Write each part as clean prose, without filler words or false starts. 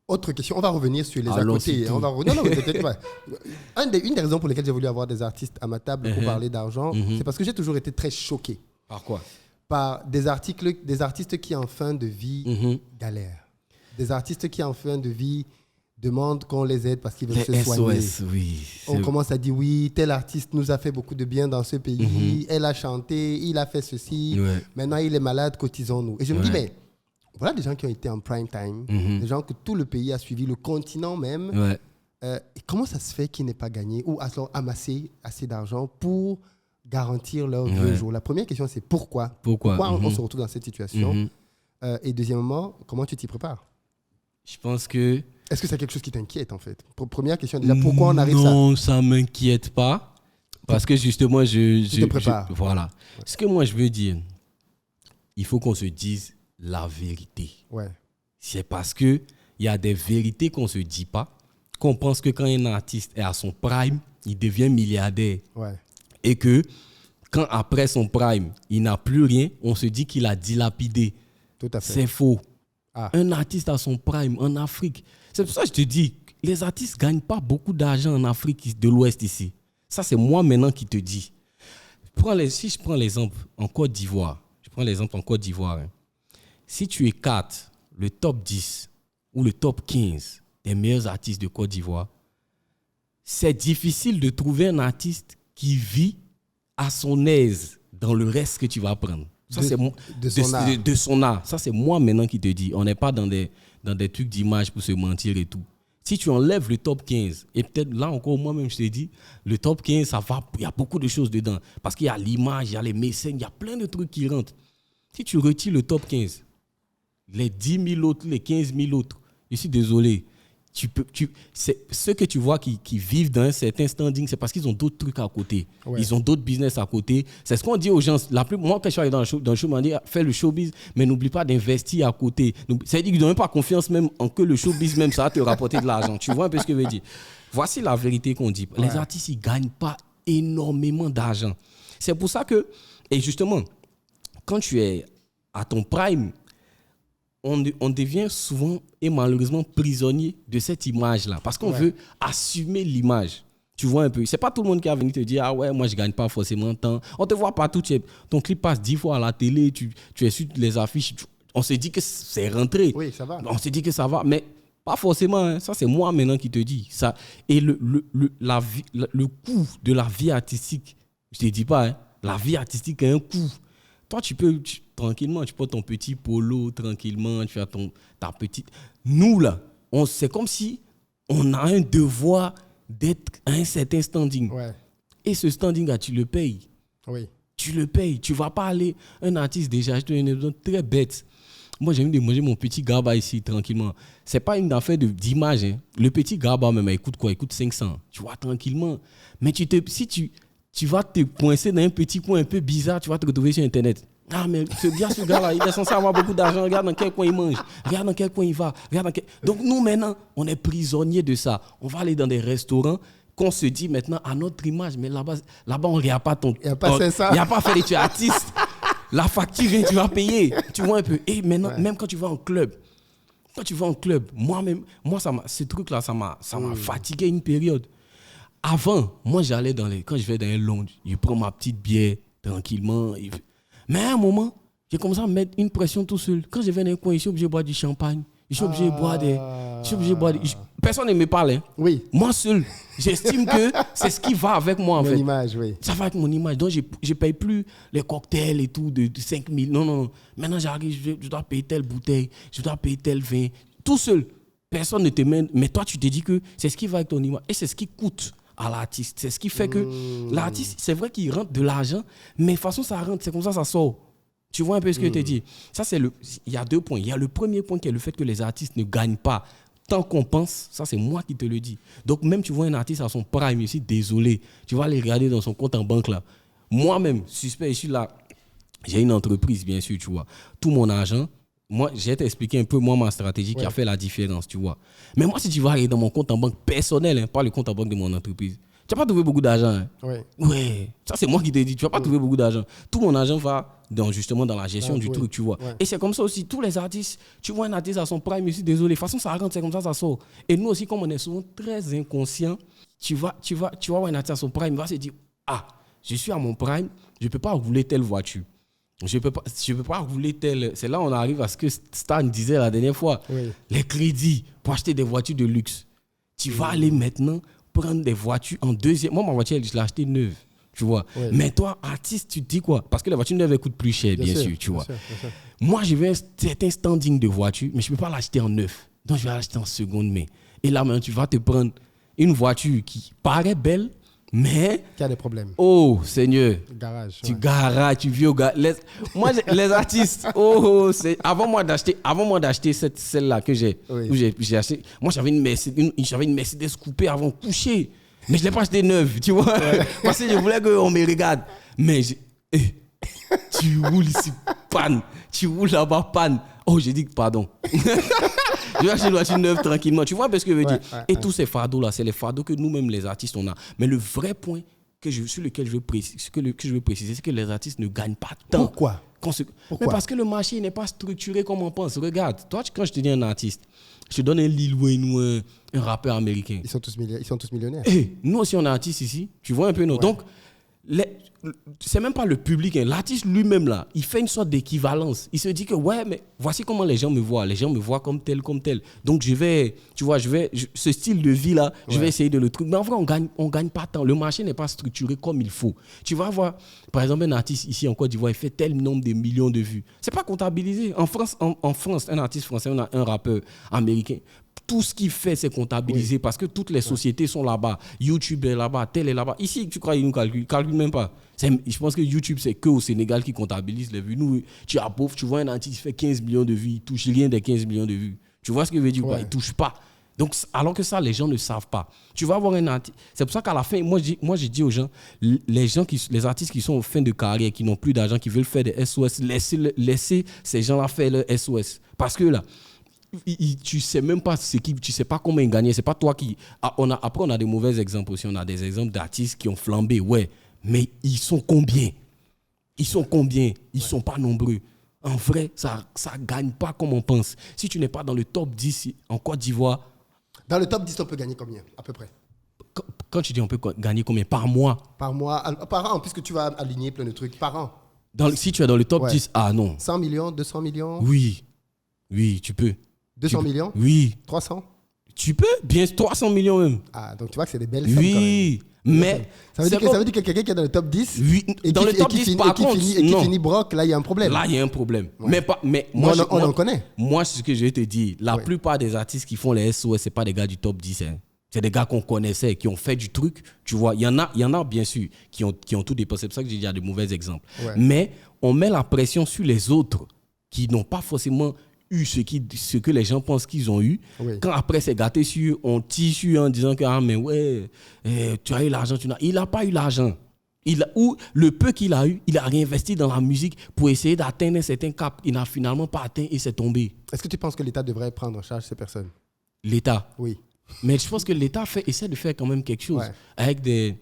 Autre question, on va revenir sur les Allons à côté. sur tout. On va non, mais t'inquiète pas. Une des raisons pour lesquelles j'ai voulu avoir des artistes à ma table pour parler d'argent, c'est parce que j'ai toujours été très choqué Par quoi? par des artistes qui en fin de vie galèrent. Des artistes qui en fin de vie demandent qu'on les aide parce qu'ils veulent se soigner. SOS, oui. On commence à dire oui, tel artiste nous a fait beaucoup de bien dans ce pays, elle a chanté, il a fait ceci, maintenant il est malade, cotisons-nous. Et je me dis, mais voilà des gens qui ont été en prime time, des gens que tout le pays a suivi, le continent même. Et comment ça se fait qu'ils n'aient pas gagné ou amassé assez d'argent pour garantir leur vieux jour? La première question, c'est pourquoi on se retrouve dans cette situation? Et deuxièmement, comment tu t'y prépares? Je pense que... Est-ce que c'est quelque chose qui t'inquiète en fait? Première question déjà, pourquoi on arrive ça? Non, ça ne m'inquiète pas. Parce que justement, tu te prépares. Voilà. Ce que moi je veux dire, il faut qu'on se dise la vérité. Ouais. C'est parce qu'il y a des vérités qu'on ne se dit pas, qu'on pense que quand un artiste est à son prime, il devient milliardaire. Ouais. Et que quand après son prime, il n'a plus rien, on se dit qu'il a dilapidé. Tout à fait. C'est faux. Ah. Un artiste à son prime en Afrique. C'est pour ça que je te dis, les artistes ne gagnent pas beaucoup d'argent en Afrique de l'Ouest ici. Ça, c'est moi maintenant qui te dis. Si je prends l'exemple en Côte d'Ivoire, hein. Si tu écartes le top 10 ou le top 15 des meilleurs artistes de Côte d'Ivoire, c'est difficile de trouver un artiste qui vit à son aise dans le reste que tu vas prendre. Ça, de son art. Ça, c'est moi maintenant qui te dis. On n'est pas dans des trucs d'image pour se mentir et tout. Si tu enlèves le top 15, et peut-être là encore, moi-même, je te dis, le top 15, ça va, il y a beaucoup de choses dedans. Parce qu'il y a l'image, il y a les mécènes, il y a plein de trucs qui rentrent. Si tu retires le top 15, les 10 000 autres, les 15 000 autres, je suis désolé. Ceux que tu vois qui vivent dans un certain standing, c'est parce qu'ils ont d'autres trucs à côté. Ouais. Ils ont d'autres business à côté. C'est ce qu'on dit aux gens. Moi, quand je suis allé dans le show, on dit fais le showbiz, mais n'oublie pas d'investir à côté. C'est-à-dire qu'ils n'ont même pas confiance même en que le showbiz, même ça va te rapporter de l'argent. Tu vois un peu ce que je veux dire? Voici la vérité qu'on dit. Les artistes, ils ne gagnent pas énormément d'argent. C'est pour ça que, et justement, quand tu es à ton prime, on devient souvent et malheureusement prisonnier de cette image-là. Parce qu'on veut assumer l'image. Tu vois un peu. C'est pas tout le monde qui va venir te dire « Ah ouais, moi je gagne pas forcément tant. » On te voit partout. Ton clip passe 10 fois à la télé. Tu es sur les affiches. On se dit que c'est rentré. Oui, ça va. On se dit que ça va. Mais pas forcément. Hein. Ça, c'est moi maintenant qui te dis. Ça. Et le coût de la vie artistique, je te dis pas, hein, la vie artistique a un coût. Toi, tranquillement, tu portes ton petit polo, tranquillement, tu as ta petite... Nous, là, c'est comme si on a un devoir d'être à un certain standing. Ouais. Et ce standing-là, tu le payes. Oui. Tu le payes. Tu ne vas pas aller... Un artiste, déjà, je te donne un exemple très bête. Moi, j'ai envie de manger mon petit gaba ici, tranquillement. Ce n'est pas une affaire d'image. Hein. Le petit gaba, même, il coûte quoi? Il coûte 500. Tu vois, tranquillement. Mais si tu vas te coincer dans un petit coin un peu bizarre, tu vas te retrouver sur Internet. Ah, mais ce gars-là, il est censé avoir beaucoup d'argent. Regarde dans quel coin il mange. Regarde dans quel coin il va. Donc, nous, maintenant, on est prisonniers de ça. On va aller dans des restaurants qu'on se dit maintenant à notre image. Mais là-bas on ne regarde pas ton... Il n'y a pas ça. Il n'y a pas fait tu es artiste. La facture vient, tu vas payer. Tu vois un peu. Et maintenant, même quand tu vas en club, moi, ce truc-là, ça m'a fatigué une période. Avant, moi, quand je vais dans un lounge, je prends ma petite bière tranquillement. Mais à un moment, j'ai commencé à mettre une pression tout seul. Quand je vais dans un coin, je suis obligé de boire du champagne. Je suis obligé de boire Personne ne me parle. Hein. Oui. Moi seul, j'estime que c'est ce qui va avec moi, en fait. Mon image, oui. Ça va avec mon image. Donc, je ne paye plus les cocktails et tout de 5 000. Non. Maintenant, j'arrive, je dois payer telle bouteille, je dois payer tel vin. Tout seul. Personne ne te mène. Mais toi, tu te dis que c'est ce qui va avec ton image. Et c'est ce qui coûte à l'artiste. C'est ce qui fait que l'artiste, c'est vrai qu'il rentre de l'argent, mais de toute façon, ça rentre, c'est comme ça sort. Tu vois un peu ce que je te dis? Ça, il y a 2 points. Il y a le premier point qui est le fait que les artistes ne gagnent pas tant qu'on pense. Ça, c'est moi qui te le dis. Donc, même tu vois un artiste à son prime, je suis désolé. Tu vas aller regarder dans son compte en banque là. Moi-même, suspect, je suis là. J'ai une entreprise, bien sûr, tu vois. Tout mon argent, moi, j'ai t'expliqué un peu ma stratégie qui a fait la différence, tu vois. Mais moi, si tu vas aller dans mon compte en banque personnel, pas le compte en banque de mon entreprise, Tu vas pas trouver beaucoup d'argent. Hein. Ouais. Ouais. Ça, c'est moi qui te dis. Tu vas pas trouver beaucoup d'argent. Tout mon argent va justement dans la gestion du truc, tu vois. Ouais. Et c'est comme ça aussi. Tous les artistes, tu vois un artiste à son prime ici, désolé. De toute façon, ça rentre, c'est comme ça sort. Et nous aussi, comme on est souvent très inconscients, tu vas voir un artiste à son prime, il va se dire, je suis à mon prime, je ne peux pas rouler telle voiture. Je peux pas rouler telle. C'est là on arrive à ce que Stan disait la dernière fois. Oui. Les crédits pour acheter des voitures de luxe. Tu vas aller maintenant prendre des voitures en deuxième. Moi, ma voiture, je l'ai achetée neuve. Tu vois. Oui. Mais toi, artiste, tu te dis quoi? Parce que les voitures neuves coûtent plus cher, bien sûr, tu vois. Sûr. Moi, j'ai vu un certain standing de voiture, mais je ne peux pas l'acheter en neuf. Donc, je vais l'acheter en seconde main. Et là, maintenant, tu vas te prendre une voiture qui paraît belle, mais... Qui a des problèmes. Oh, Seigneur. Garage. Tu garages, tu vis au garage. Moi, les artistes, avant moi d'acheter celle-là que j'ai acheté, moi, j'avais une Mercedes coupée avant coucher. Mais je ne l'ai pas achetée neuve, tu vois. Ouais. Parce que je voulais qu'on me regarde. Mais tu roules ici, panne. Tu roules là-bas, panne. Oh, j'ai dit pardon. Je vais acheter une voiture neuve tranquillement. Tu vois un peu ce que je veux dire? Et tous ces fardeaux-là, c'est les fardeaux que nous-mêmes, les artistes, on a. Mais le vrai point sur lequel je veux préciser, c'est que les artistes ne gagnent pas tant. Pourquoi? Mais parce que le marché n'est pas structuré comme on pense. Regarde, toi, quand je te dis un artiste, je te donne un Lil Wayne ou un rappeur américain. Ils sont tous millionnaires. Nous aussi, on est artistes ici. Tu vois un peu, non? Ouais. Donc, c'est même pas le public. Hein. L'artiste lui-même, là, il fait une sorte d'équivalence. Il se dit que, ouais, mais voici comment les gens me voient. Les gens me voient comme tel, comme tel. Donc, ce style de vie-là, je vais essayer de le truc. Mais en vrai, on gagne pas tant. Le marché n'est pas structuré comme il faut. Tu vas voir, par exemple, un artiste ici en Côte d'Ivoire, il fait tel nombre de millions de vues. C'est pas comptabilisé. En France, un artiste français, on a un rappeur américain. Tout ce qu'il fait, c'est comptabilisé parce que toutes les sociétés sont là-bas. YouTube est là-bas, tel est là-bas. Ici, tu crois qu'ils nous calculent même pas. Je pense que YouTube, c'est qu'au Sénégal qui comptabilise les vues. Nous, tu as pauvre, tu vois un artiste qui fait 15 millions de vues, il ne touche rien des 15 millions de vues. Tu vois ce que je veux dire? Il ne touche pas. Donc, alors que ça, les gens ne savent pas. Tu vas avoir un artiste. C'est pour ça qu'à la fin, moi, je dis aux gens, les artistes qui sont en fin de carrière, qui n'ont plus d'argent, qui veulent faire des SOS, laissez ces gens-là faire leur SOS. Parce que là, tu sais même pas tu sais pas comment ils gagnaient. C'est pas toi qui. Après, on a des mauvais exemples aussi. On a des exemples d'artistes qui ont flambé, ouais. Mais ils sont combien? Ils sont pas nombreux. En vrai, ça gagne pas comme on pense. Si tu n'es pas dans le top 10 en Côte d'Ivoire. Dans le top 10, on peut gagner combien, à peu près? Quand tu dis on peut gagner combien? Par mois? Par an, puisque tu vas aligner plein de trucs. Par an. Si tu es dans le top 10, non. 100 millions, 200 millions? Oui, tu peux. 200 millions? Oui. 300? Tu peux, bien 300 millions même. Donc tu vois que c'est des belles sommes quand même. Oui, mais... Ça veut dire que quelqu'un qui est dans le top 10 et dans le top 10 par contre, qui finit broc, là il y a un problème. Là il y a un problème. Ouais. Mais moi, on en connaît. Moi, ce que je vais te dire, la plupart des artistes qui font les SOS, ce n'est pas des gars du top 10. Hein. C'est des gars qu'on connaissait, qui ont fait du truc. Tu vois, il y en a bien sûr qui ont tout dépassé. C'est pour ça que j'ai dit il y a de mauvais exemples. Ouais. Mais on met la pression sur les autres qui n'ont pas forcément eu ce que les gens pensent qu'ils ont eu. Oui. Quand après c'est gâté sur, on tisse en disant que mais ouais, tu as eu l'argent, il n'a pas eu l'argent. Ou le peu qu'il a eu, il a réinvesti dans la musique pour essayer d'atteindre un certain cap. Il n'a finalement pas atteint et c'est tombé. Est-ce que tu penses que l'État devrait prendre en charge ces personnes? L'État? Oui. Mais je pense que l'État essaie de faire quand même quelque chose avec des...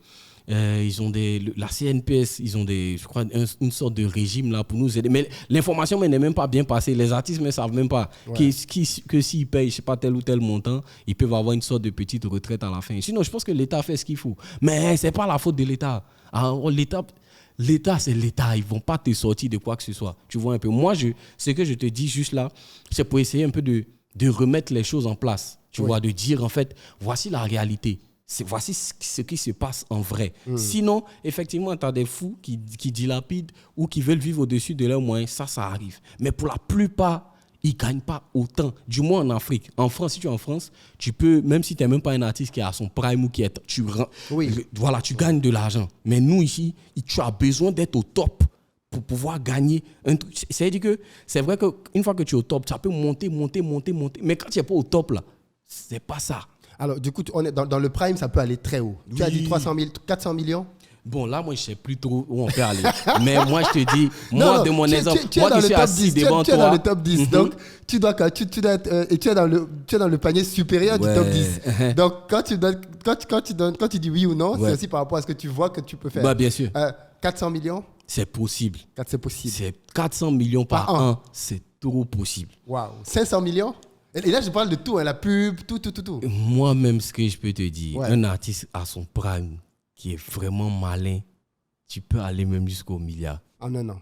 ils ont la CNPS, ils ont je crois, une sorte de régime là pour nous aider. Mais l'information n'est même pas bien passée. Les artistes ne savent même pas que s'ils payent, je sais pas, tel ou tel montant, ils peuvent avoir une sorte de petite retraite à la fin. Sinon, je pense que l'État fait ce qu'il faut. Mais ce n'est pas la faute de l'État. Alors, l'État, c'est l'État. Ils ne vont pas te sortir de quoi que ce soit. Tu vois un peu. Moi, ce que je te dis juste là, c'est pour essayer un peu de remettre les choses en place. Tu vois, de dire en fait, voici la réalité. Voici ce qui se passe en vrai. Sinon, effectivement, tu as des fous qui dilapident ou qui veulent vivre au-dessus de leurs moyens. Ça arrive. Mais pour la plupart, ils ne gagnent pas autant. Du moins en Afrique. En France, si tu es en France, tu peux, même si tu n'es même pas un artiste qui est à son prime ou qui est... tu gagnes de l'argent. Mais nous, ici, tu as besoin d'être au top pour pouvoir gagner un truc. C'est-à-dire que c'est vrai qu'une fois que tu es au top, tu peux monter. Mais quand tu n'es pas au top, là, c'est pas ça. Alors, du coup, on est dans le prime, ça peut aller très haut. Tu as dit 400 millions? Bon, là, moi, je sais plus trop où on peut aller. Mais moi, je te dis, moi, Non, de mon exemple, tu es moi dans qui le suis top assis 10, devant tu es dans toi. le top 10. Donc, tu dois être, et tu es dans le panier supérieur du top 10. Donc, quand tu dis oui ou non, c'est aussi par rapport à ce que tu vois que tu peux faire. Bah, bien sûr. 400 millions, C'est possible. c'est possible. C'est 400 millions par an. C'est trop possible. Waouh. 500 millions? Et là, je parle de tout, hein, la pub, tout. Moi-même, ce que je peux te dire, Ouais. un artiste à son prime qui est vraiment malin, tu peux aller même jusqu'au milliard. Ah non.